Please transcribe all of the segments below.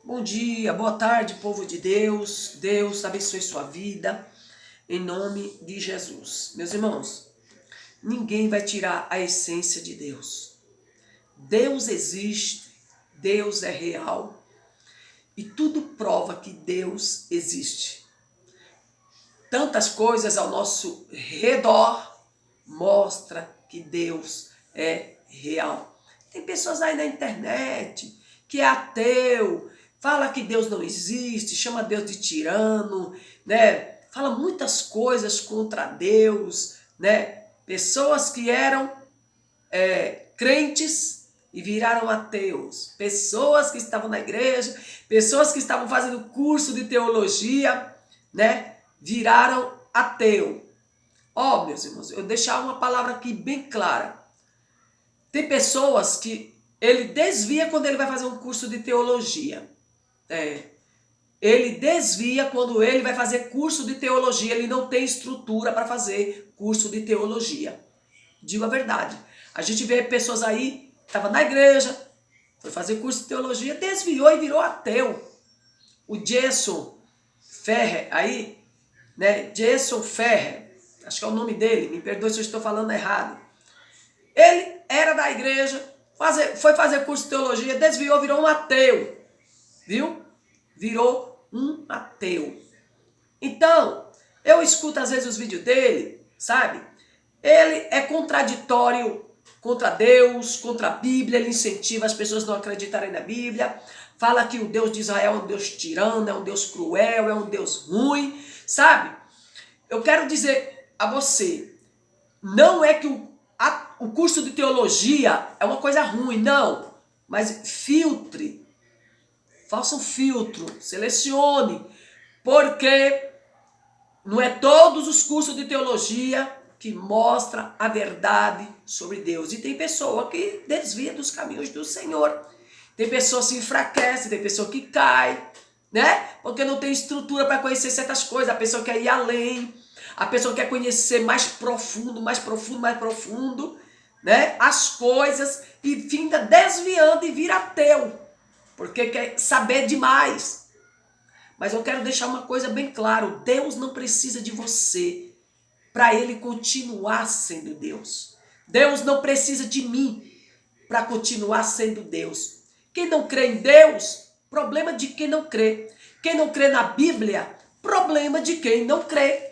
Bom dia, boa tarde, povo de Deus. Deus abençoe sua vida, em nome de Jesus. Meus irmãos, ninguém vai tirar a essência de Deus. Deus existe, Deus é real e tudo prova que Deus existe. Tantas coisas ao nosso redor mostra que Deus é real. Tem pessoas aí na internet que é ateu, fala que Deus não existe, chama Deus de tirano, né? Fala muitas coisas contra Deus, né? Pessoas que eram crentes e viraram ateus. Pessoas que estavam na igreja, pessoas que estavam fazendo curso de teologia, né? Viraram ateu. Ó, meus irmãos, eu deixar uma palavra aqui bem clara. Tem pessoas que ele desvia quando ele vai fazer um curso de teologia. Ele desvia quando ele vai fazer curso de teologia. Ele não tem estrutura para fazer curso de teologia. Digo a verdade. A gente vê pessoas aí, estava na igreja, foi fazer curso de teologia, desviou e virou ateu. O Jason Ferrer aí, né? Jason Ferrer, acho que é o nome dele, me perdoe se eu estou falando errado. Ele era da igreja, foi fazer curso de teologia, desviou, virou um ateu. Viu? Virou um ateu. Então, eu escuto às vezes os vídeos dele, sabe? Ele é contraditório contra Deus, contra a Bíblia, ele incentiva as pessoas a não acreditarem na Bíblia, fala que o Deus de Israel é um Deus tirano, é um Deus cruel, é um Deus ruim, sabe? Eu quero dizer a você, não é que o curso de teologia é uma coisa ruim, não, mas filtre, faça um filtro, selecione, porque não é todos os cursos de teologia que mostram a verdade sobre Deus. E tem pessoa que desvia dos caminhos do Senhor. Tem pessoa que se enfraquece, tem pessoa que cai, né? Porque não tem estrutura para conhecer certas coisas. A pessoa quer ir além, a pessoa quer conhecer mais profundo, né? As coisas e finda desviando e vira ateu, porque quer saber demais. Mas eu quero deixar uma coisa bem clara, Deus não precisa de você para ele continuar sendo Deus. Deus não precisa de mim para continuar sendo Deus. Quem não crê em Deus, problema de quem não crê. Quem não crê na Bíblia, problema de quem não crê.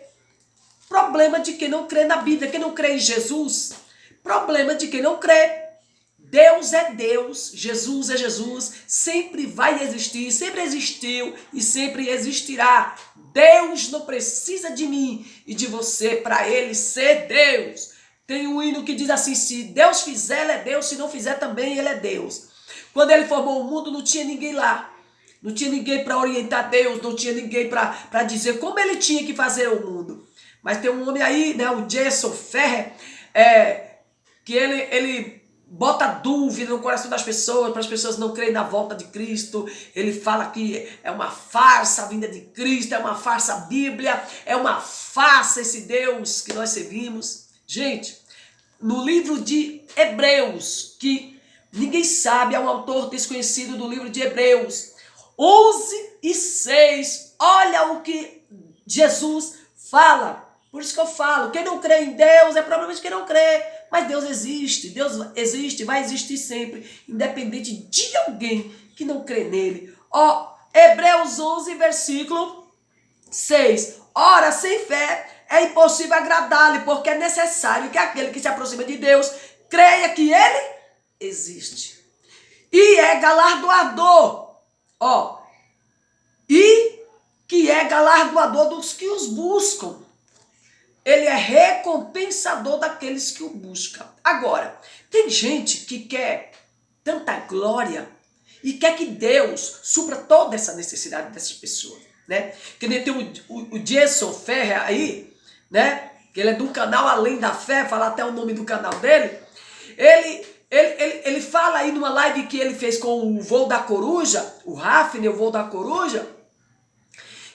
Problema de quem não crê na Bíblia. Quem não crê em Jesus, problema de quem não crê. Deus é Deus, Jesus é Jesus, sempre vai existir, sempre existiu e sempre existirá. Deus não precisa de mim e de você para ele ser Deus. Tem um hino que diz assim, se Deus fizer, ele é Deus, se não fizer também, ele é Deus. Quando ele formou o mundo, não tinha ninguém lá. Não tinha ninguém para orientar Deus, não tinha ninguém para dizer como ele tinha que fazer o mundo. Mas tem um homem aí, né, o Jason Ferrer, que ele bota dúvida no coração das pessoas, para as pessoas não crerem na volta de Cristo. Ele fala que é uma farsa a vinda de Cristo, é uma farsa a Bíblia, é uma farsa esse Deus que nós servimos. Gente, no livro de Hebreus, que ninguém sabe, é um autor desconhecido do livro de Hebreus, 11:6, olha o que Jesus fala. Por isso que eu falo, quem não crê em Deus é problema de quem não crê. Mas Deus existe, vai existir sempre, independente de alguém que não crê nele. Ó, Hebreus 11, versículo 6. Ora, sem fé é impossível agradar-lhe, porque é necessário que aquele que se aproxima de Deus creia que ele existe. E é galardoador, ó, e que é galardoador dos que os buscam. Ele é recompensador daqueles que o buscam. Agora, tem gente que quer tanta glória e quer que Deus supra toda essa necessidade dessas pessoas, né? Que nem tem o Jason Ferrer aí, né? Que ele é do canal Além da Fé, falar até o nome do canal dele. Ele fala aí numa live que ele fez com o Voo da Coruja, o Hafner, o Voo da Coruja,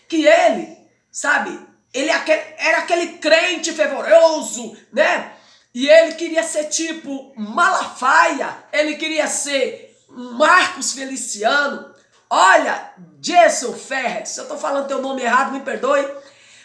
que ele, sabe, ele era aquele crente fervoroso, né? E ele queria ser tipo Malafaia, ele queria ser Marcos Feliciano. Olha, Jason Ferrer, se eu estou falando teu nome errado, me perdoe,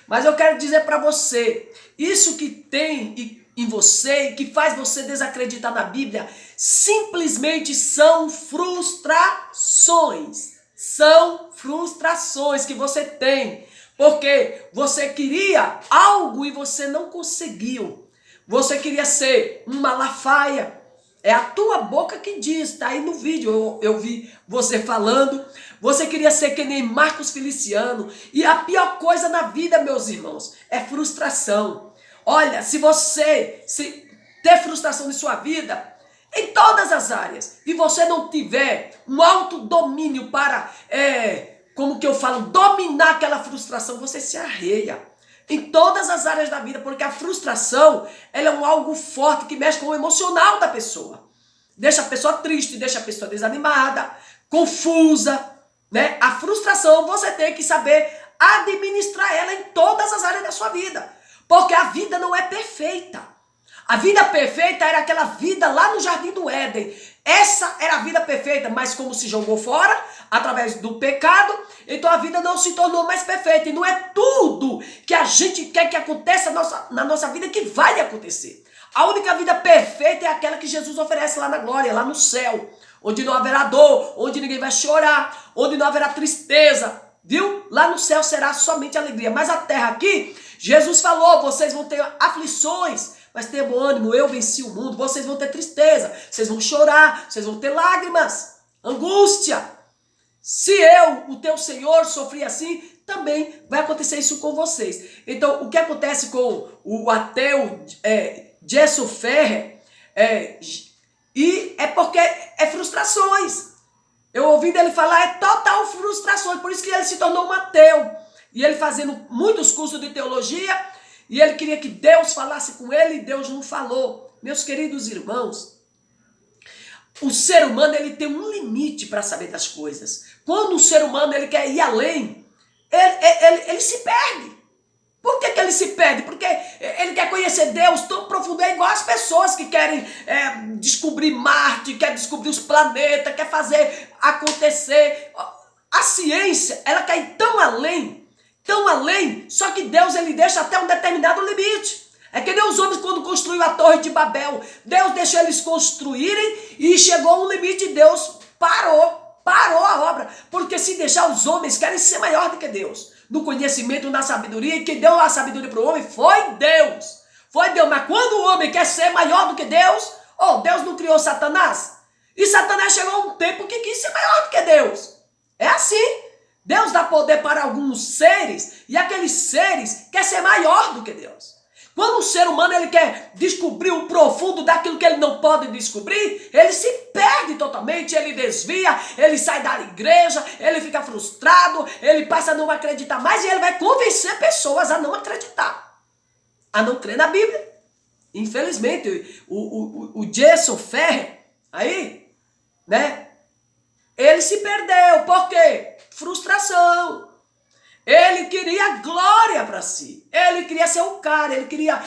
mas eu quero dizer para você, isso que tem em você e que faz você desacreditar na Bíblia, simplesmente são frustrações. São frustrações que você tem, porque você queria algo e você não conseguiu. Você queria ser um Malafaia. É a tua boca que diz, tá aí no vídeo, eu vi você falando. Você queria ser que nem Marcos Feliciano. E a pior coisa na vida, meus irmãos, é frustração. Olha, se ter frustração em sua vida, em todas as áreas, e você não tiver um autodomínio para, como que eu falo, dominar aquela frustração, você se arreia. Em todas as áreas da vida, porque a frustração, ela é algo forte que mexe com o emocional da pessoa. Deixa a pessoa triste, deixa a pessoa desanimada, confusa, né? A frustração, você tem que saber administrar ela em todas as áreas da sua vida. Porque a vida não é perfeita. A vida perfeita era aquela vida lá no Jardim do Éden. Essa era a vida perfeita, mas como se jogou fora, através do pecado, então a vida não se tornou mais perfeita. E não é tudo que a gente quer que aconteça na nossa vida que vai acontecer. A única vida perfeita é aquela que Jesus oferece lá na glória, lá no céu. Onde não haverá dor, onde ninguém vai chorar, onde não haverá tristeza. Viu? Lá no céu será somente alegria. Mas a terra aqui, Jesus falou, vocês vão ter aflições, mas tenha bom ânimo, eu venci o mundo. Vocês vão ter tristeza, vocês vão chorar, vocês vão ter lágrimas, angústia. Se eu, o teu Senhor, sofri assim, também vai acontecer isso com vocês. Então, o que acontece com o ateu Jason Ferrer e é porque é frustrações. Eu ouvi dele falar, é total frustrações, por isso que ele se tornou um ateu. E ele fazendo muitos cursos de teologia, e ele queria que Deus falasse com ele, e Deus não falou. Meus queridos irmãos, o ser humano ele tem um limite para saber das coisas. Quando o ser humano ele quer ir além, ele se perde. Por que ele se perde? Porque ele quer conhecer Deus tão profundo, é igual as pessoas que querem descobrir Marte, quer descobrir os planetas, quer fazer acontecer. A ciência, ela quer ir tão além, só que Deus ele deixa até um determinado limite. É que nem os homens quando construíram a Torre de Babel. Deus deixou eles construírem e chegou a um limite e Deus parou a obra. Porque se deixar os homens querem ser maior do que Deus. No conhecimento, na sabedoria, e quem deu a sabedoria para o homem foi Deus. Foi Deus, mas quando o homem quer ser maior do que Deus, Deus não criou Satanás? E Satanás chegou a um tempo que quis ser maior do que Deus. É assim. Deus dá poder para alguns seres, e aqueles seres querem ser maior do que Deus. Quando o ser humano ele quer descobrir o profundo daquilo que ele não pode descobrir, ele se perde totalmente, ele desvia, ele sai da igreja, ele fica frustrado, ele passa a não acreditar mais e ele vai convencer pessoas a não acreditar, a não crer na Bíblia. Infelizmente, o Jason Ferrer, aí, né, ele se perdeu. Por quê? Frustração. Ele queria glória para si. Ele queria ser o cara. Ele queria,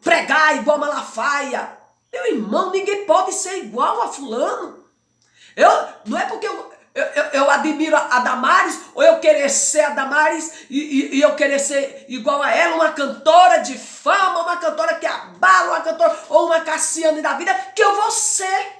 pregar igual Malafaia. Meu irmão, ninguém pode ser igual a fulano. Não é porque eu admiro a Damares, ou eu querer ser a Damares e eu querer ser igual a ela, uma cantora de fama, uma cantora que abala, uma cantora, ou uma Cassiane da vida, que eu vou ser.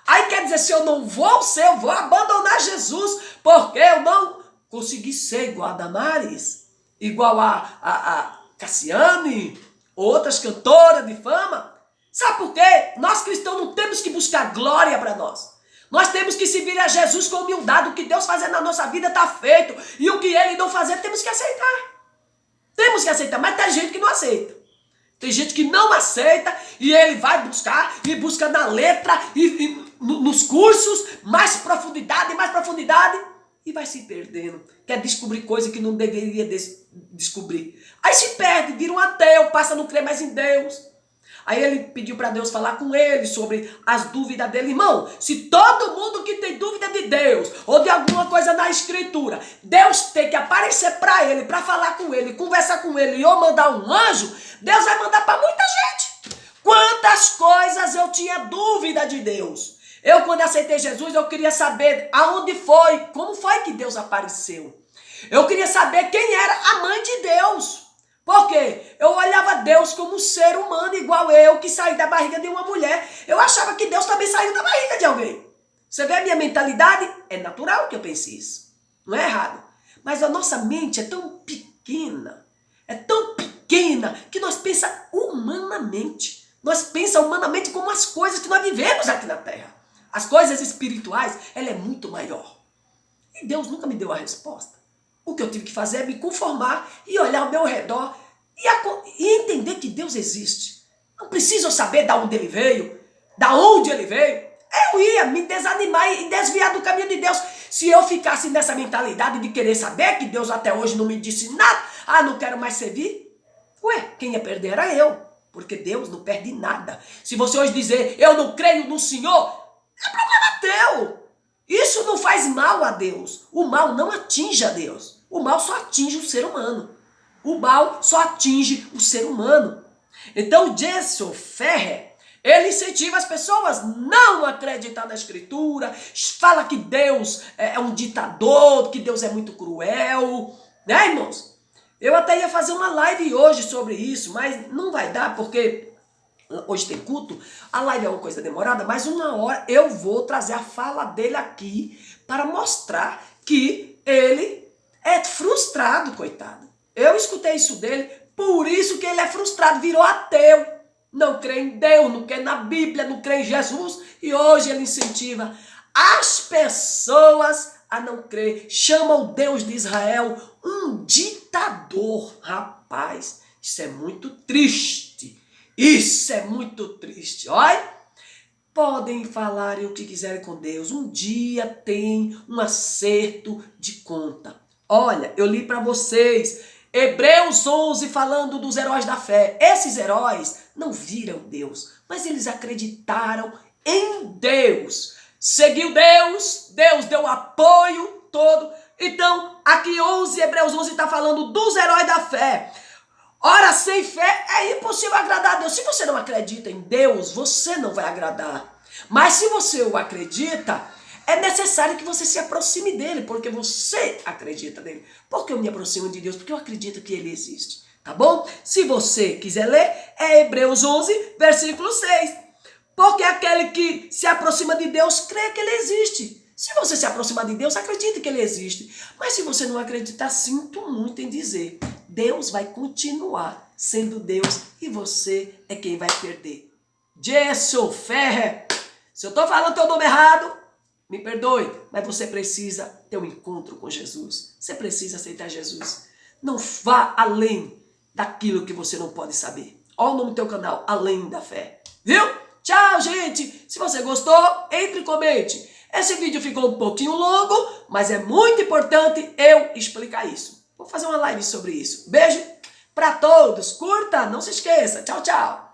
Aí quer dizer, se eu não vou ser, eu vou abandonar Jesus, porque eu não consegui ser igual a Damares, igual a Cassiane, outras cantoras de fama. Sabe por quê? Nós cristãos não temos que buscar glória para nós. Nós temos que servir a Jesus com humildade. O que Deus fazer na nossa vida está feito. E o que Ele não fazer, temos que aceitar. Temos que aceitar, mas tem gente que não aceita. Tem gente que não aceita e ele vai buscar e busca na letra e nos cursos mais profundidade e vai se perdendo. Quer descobrir coisa que não deveria descobrir. Aí se perde, vira um ateu, passa a não crer mais em Deus. Aí ele pediu para Deus falar com ele sobre as dúvidas dele. Irmão, se todo mundo que tem dúvida de Deus ou de alguma coisa na Escritura, Deus tem que aparecer para ele, para falar com ele, conversar com ele ou mandar um anjo, Deus vai mandar para muita gente. Quantas coisas eu tinha dúvida de Deus. Eu, quando aceitei Jesus, eu queria saber aonde foi, como foi que Deus apareceu. Eu queria saber quem era a mãe de Deus. Por quê? Eu olhava Deus como um ser humano igual eu, que saí da barriga de uma mulher. Eu achava que Deus também saiu da barriga de alguém. Você vê a minha mentalidade? É natural que eu pense isso. Não é errado. Mas a nossa mente é tão pequena, que nós pensamos humanamente. Nós pensamos humanamente como as coisas que nós vivemos aqui na Terra. As coisas espirituais, ela é muito maior. E Deus nunca me deu a resposta. O que eu tive que fazer é me conformar e olhar ao meu redor e entender que Deus existe. Não preciso saber de onde ele veio, da onde ele veio. Eu ia me desanimar e desviar do caminho de Deus. Se eu ficasse nessa mentalidade de querer saber que Deus até hoje não me disse nada, não quero mais servir. Ué, quem ia perder era eu, porque Deus não perde nada. Se você hoje dizer, eu não creio no Senhor, é problema teu. Isso não faz mal a Deus. O mal não atinge a Deus. O mal só atinge o ser humano. O mal só atinge o ser humano. Então, Jason Ferrer, ele incentiva as pessoas a não acreditar na Escritura, fala que Deus é um ditador, que Deus é muito cruel, né, irmãos? Eu até ia fazer uma live hoje sobre isso, mas não vai dar, porque hoje tem culto, a live é uma coisa demorada, mas uma hora eu vou trazer a fala dele aqui para mostrar que ele é frustrado, coitado. Eu escutei isso dele, por isso que ele é frustrado, virou ateu. Não crê em Deus, não crê na Bíblia, não crê em Jesus. E hoje ele incentiva as pessoas a não crer. Chama o Deus de Israel um ditador. Rapaz, isso é muito triste. Isso é muito triste. Olha, podem falar o que quiserem com Deus. Um dia tem um acerto de conta. Olha, eu li para vocês Hebreus 11 falando dos heróis da fé. Esses heróis não viram Deus, mas eles acreditaram em Deus. Seguiu Deus, Deus deu apoio todo. Então, aqui Hebreus 11 está falando dos heróis da fé. Ora, sem fé é impossível agradar a Deus. Se você não acredita em Deus, você não vai agradar. Mas se você o acredita, é necessário que você se aproxime dele, porque você acredita nele. Por que eu me aproximo de Deus? Porque eu acredito que ele existe, tá bom? Se você quiser ler, é Hebreus 11, versículo 6. Porque aquele que se aproxima de Deus crê que ele existe. Se você se aproximar de Deus, acredite que ele existe. Mas se você não acreditar, sinto muito em dizer, Deus vai continuar sendo Deus e você é quem vai perder. Jason Ferrer, se eu estou falando teu nome errado, me perdoe, mas você precisa ter um encontro com Jesus. Você precisa aceitar Jesus. Não vá além daquilo que você não pode saber. Olha o nome do teu canal, Além da Fé. Viu? Tchau, gente. Se você gostou, entre e comente. Esse vídeo ficou um pouquinho longo, mas é muito importante eu explicar isso. Vou fazer uma live sobre isso. Beijo para todos. Curta, não se esqueça. Tchau, tchau.